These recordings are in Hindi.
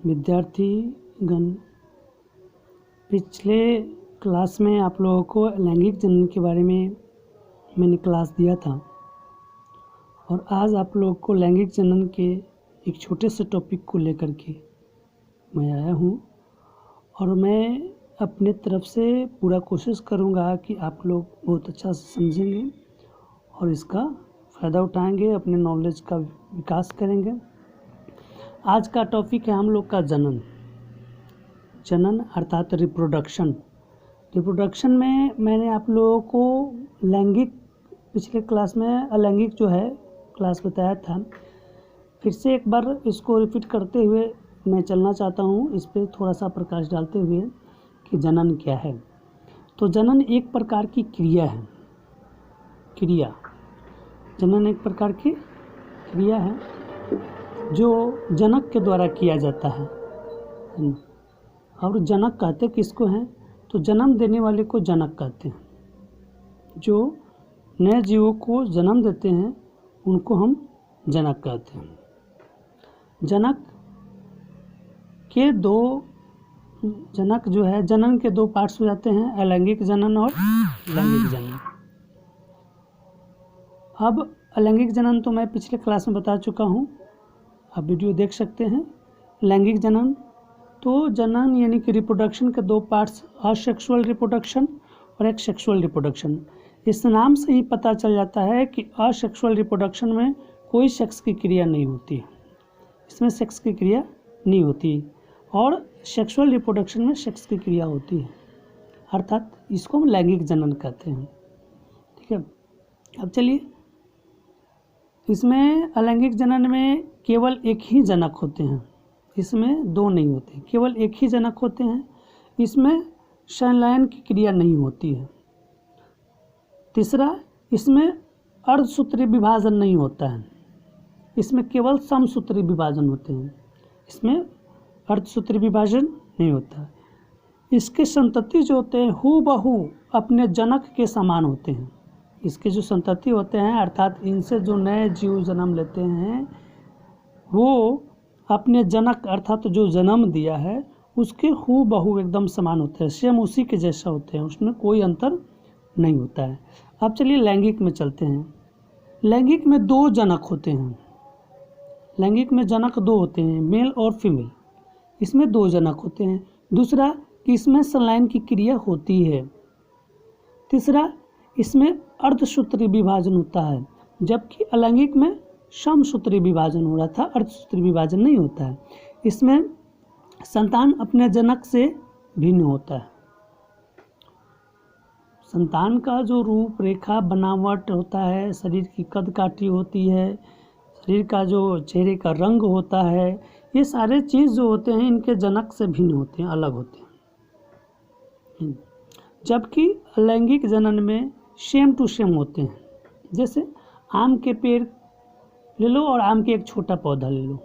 विद्यार्थीगण, पिछले क्लास में आप लोगों को लैंगिक जनन के बारे में मैंने क्लास दिया था और आज आप लोगों को लैंगिक जनन के एक छोटे से टॉपिक को लेकर के मैं आया हूँ और मैं अपने तरफ से पूरा कोशिश करूँगा कि आप लोग बहुत अच्छा से समझेंगे और इसका फ़ायदा उठाएंगे, अपने नॉलेज का विकास करेंगे। आज का टॉपिक है हम लोग का जनन अर्थात रिप्रोडक्शन में मैंने आप लोगों को लैंगिक पिछले क्लास में अलैंगिक जो है क्लास बताया था। फिर से एक बार इसको रिपीट करते हुए मैं चलना चाहता हूँ, इस पर थोड़ा सा प्रकाश डालते हुए कि जनन क्या है। तो जनन एक प्रकार की क्रिया है। जनन एक प्रकार की क्रिया है जो जनक के द्वारा किया जाता है। और जनक कहते किसको हैं? तो जन्म देने वाले को जनक कहते हैं। जो नए जीवों को जन्म देते हैं उनको हम जनक कहते हैं। जनक जो है जनन के दो पार्ट्स हो जाते हैं, अलैंगिक जनन और लैंगिक जनन। अब अलैंगिक जनन तो मैं पिछले क्लास में बता चुका हूँ, आप वीडियो देख सकते हैं। लैंगिक जनन तो जनन यानी कि रिप्रोडक्शन के दो पार्ट्स, असेक्सुअल रिप्रोडक्शन और एक सेक्सुअल रिप्रोडक्शन। इस नाम से ही पता चल जाता है कि असेक्सुअल रिप्रोडक्शन में कोई सेक्स की क्रिया नहीं होती है, इसमें सेक्स की क्रिया नहीं होती, और सेक्सुअल रिप्रोडक्शन में सेक्स की क्रिया होती है, अर्थात इसको हम लैंगिक जनन कहते हैं। ठीक है, अब चलिए, इसमें अलैंगिक जनन में केवल एक ही जनक होते हैं, इसमें दो नहीं होते, केवल एक ही जनक होते हैं। इसमें संलयन की क्रिया नहीं होती है। तीसरा, इसमें अर्धसूत्री विभाजन नहीं होता है, इसमें केवल समसूत्री विभाजन होते हैं, इसमें अर्धसूत्री विभाजन नहीं होता। इसके संतति जो होते हैं हूबहू अपने जनक के समान होते हैं। इसके जो संतति होते हैं अर्थात इनसे जो नए जीव जन्म लेते हैं वो अपने जनक अर्थात जो जन्म दिया है उसके हूबहू एकदम समान होते हैं, सेम उसी के जैसा होते हैं, उसमें कोई अंतर नहीं होता है। अब चलिए लैंगिक में चलते हैं। लैंगिक में दो जनक होते हैं, लैंगिक में जनक दो होते हैं, मेल और फीमेल, इसमें दो जनक होते हैं। दूसरा कि इसमें संलयन की क्रिया होती है। तीसरा, इसमें अर्धसूत्री विभाजन होता है, जबकि अलैंगिक में समसूत्री विभाजन हो रहा था, अर्धसूत्री विभाजन नहीं होता है। इसमें संतान अपने जनक से भिन्न होता है। संतान का जो रूप रेखा बनावट होता है, शरीर की कद काठी होती है, शरीर का जो चेहरे का रंग होता है, ये सारे चीज़ जो होते हैं इनके जनक से भिन्न होते हैं, अलग होते हैं। जबकि अलैंगिक जनन में सेम टू सेम होते हैं। जैसे आम के पेड़ ले लो और आम के एक छोटा पौधा ले लो,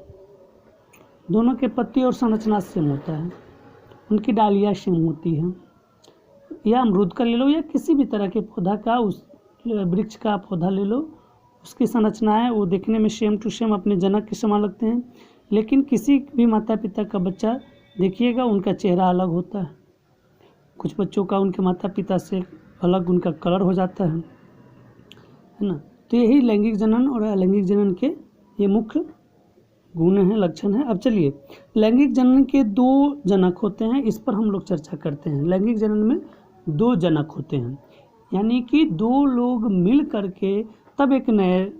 दोनों के पत्ती और संरचना सेम होता है, उनकी डालियाँ सेम होती हैं। या अमरूद का ले लो या किसी भी तरह के पौधा का, उस वृक्ष का पौधा ले लो, उसकी संरचनाएं वो देखने में सेम टू सेम अपने जनक के समान लगते हैं। लेकिन किसी भी माता पिता का बच्चा देखिएगा उनका चेहरा अलग होता है, कुछ बच्चों का उनके माता पिता से अलग उनका कलर हो जाता है ना। तो यही लैंगिक जनन और अलैंगिक जनन के ये मुख्य गुण हैं, लक्षण हैं। अब चलिए, लैंगिक जनन के दो जनक होते हैं, इस पर हम लोग चर्चा करते हैं। लैंगिक जनन में दो जनक होते हैं, यानी कि दो लोग मिल करके तब एक नए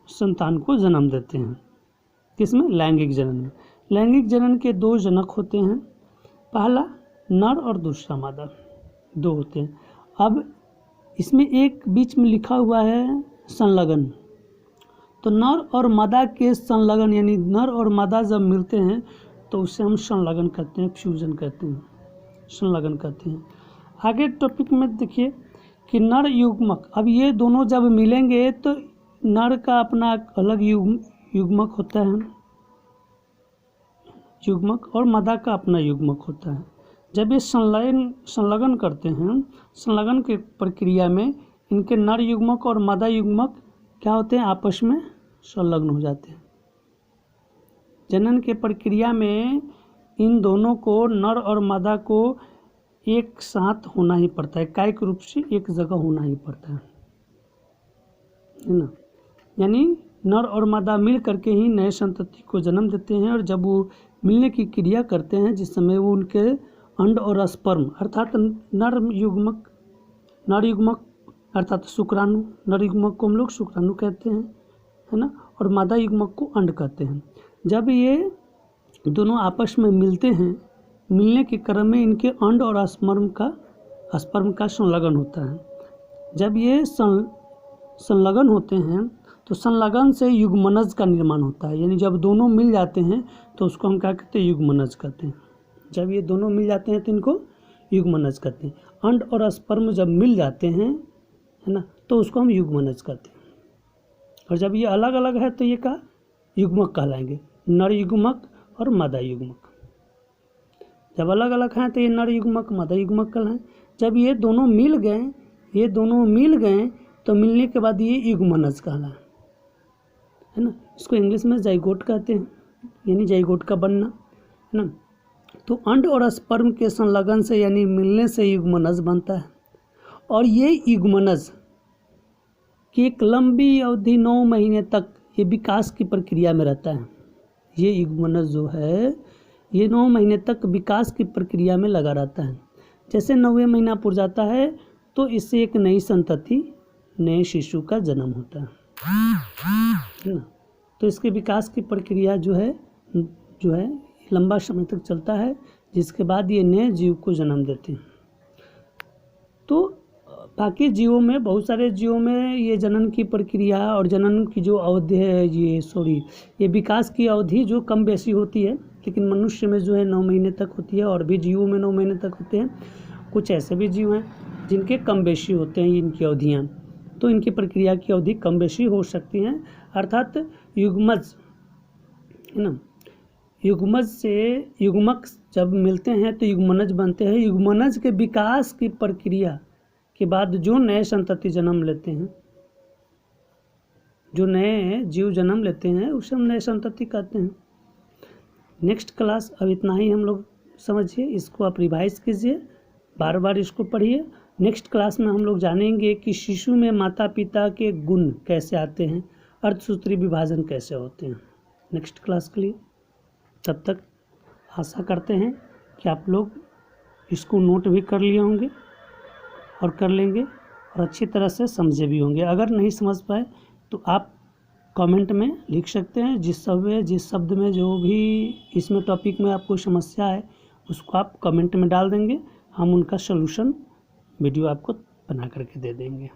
संतान को जन्म देते हैं। किसमें? लैंगिक जनन में। लैंगिक जनन के दो जनक होते हैं, पहला नर और दूसरा मादा, दो होते हैं। अब इसमें एक बीच में लिखा हुआ है संलग्न, तो नर और मादा के संलग्न यानी नर और मादा जब मिलते हैं तो उसे हम संलग्न कहते हैं, फ्यूजन कहते हैं, संलग्न कहते हैं। आगे टॉपिक में देखिए कि नर युग्मक, अब ये दोनों जब मिलेंगे तो नर का अपना अलग युग्मक होता है, युग्मक, और मादा का अपना युग्मक होता है। जब ये संलग्न करते हैं, संलग्न की प्रक्रिया में इनके नर युग्मक और मादा युग्मक क्या होते हैं? आपस में संलग्न हो जाते हैं। जनन के प्रक्रिया में इन दोनों को, नर और मादा को एक साथ होना ही पड़ता है, कायिक रूप से एक जगह होना ही पड़ता है ना। यानी नर और मादा मिल करके ही नए संतति को जन्म देते हैं, और जब वो मिलने की क्रिया करते हैं जिस समय वो उनके अंड और स्पर्म अर्थात नर युग्मक अर्थात शुक्राणु, नर युग्मक को हम लोग शुक्राणु कहते हैं, है ना, और मादा युग्मक को अंड कहते हैं। जब ये दोनों आपस में मिलते हैं, मिलने के क्रम में इनके अंड और स्पर्म का संलग्न होता है। जब ये संलग्न होते हैं तो संलग्न से युग्मनज का निर्माण होता है। यानी जब दोनों मिल जाते हैं तो उसको हम क्या कहते हैं, युग्मनज कहते हैं। जब ये दोनों मिल जाते हैं तो इनको युग्मनज कहते हैं। अंड और स्पर्म जब मिल जाते हैं, है ना, तो उसको हम युग्मनज कहते हैं। और जब ये अलग अलग है तो ये क्या युग्मक कहलाएंगे, नर युग्मक और मादा युग्मक। जब अलग अलग हैं तो ये नर युग्मक मादा युग्मक कहलाएं। जब ये दोनों मिल गए तो मिलने के बाद ये युग्मनज कहलाएं, है ना। इसको इंग्लिश में जाइगोट कहते हैं, यानी जाइगोट का बनना, है ना। तो अंड और स्पर्म के संलग्न से यानी मिलने से युग्मनज बनता है। और ये युग्मनज की एक लंबी अवधि 9 महीने तक ये विकास की प्रक्रिया में रहता है। ये युग्मनज जो है ये 9 महीने तक विकास की प्रक्रिया में लगा रहता है। जैसे 9वें महीना पूर जाता है तो इससे एक नई संतति, नए शिशु का जन्म होता है ना। तो इसके विकास की प्रक्रिया जो है लंबा समय तक चलता है, जिसके बाद ये नए जीव को जन्म देते हैं। तो बाकी जीवों में, बहुत सारे जीवों में ये जनन की प्रक्रिया और जनन की जो अवधि है ये विकास की अवधि जो कम बेसी होती है, लेकिन मनुष्य में जो है 9 महीने तक होती है, और भी जीवों में 9 महीने तक होते हैं। कुछ ऐसे भी जीव हैं जिनके कम बेसी होते हैं इनकी अवधियाँ, तो इनकी प्रक्रिया की अवधि कम बेसी हो सकती हैं। अर्थात युग्मज, है ना, युग्मज से युग्मक जब मिलते हैं तो युग्मनज बनते हैं। युग्मनज के विकास की प्रक्रिया के बाद जो नए संतति जन्म लेते हैं, जो नए जीव जन्म लेते हैं उसे हम नए संतति कहते हैं। नेक्स्ट क्लास अब इतना ही हम लोग समझिए, इसको आप रिवाइज कीजिए, बार बार इसको पढ़िए। नेक्स्ट क्लास में हम लोग जानेंगे कि शिशु में माता पिता के गुण कैसे आते हैं, अर्धसूत्री विभाजन कैसे होते हैं, नेक्स्ट क्लास के लिए। तब तक आशा करते हैं कि आप लोग इसको नोट भी कर लिए होंगे और कर लेंगे और अच्छी तरह से समझे भी होंगे। अगर नहीं समझ पाए तो आप कमेंट में लिख सकते हैं। जिस शब्द में जो भी इसमें टॉपिक में आपको समस्या है उसको आप कमेंट में डाल देंगे, हम उनका सलूशन वीडियो आपको बना करके दे देंगे।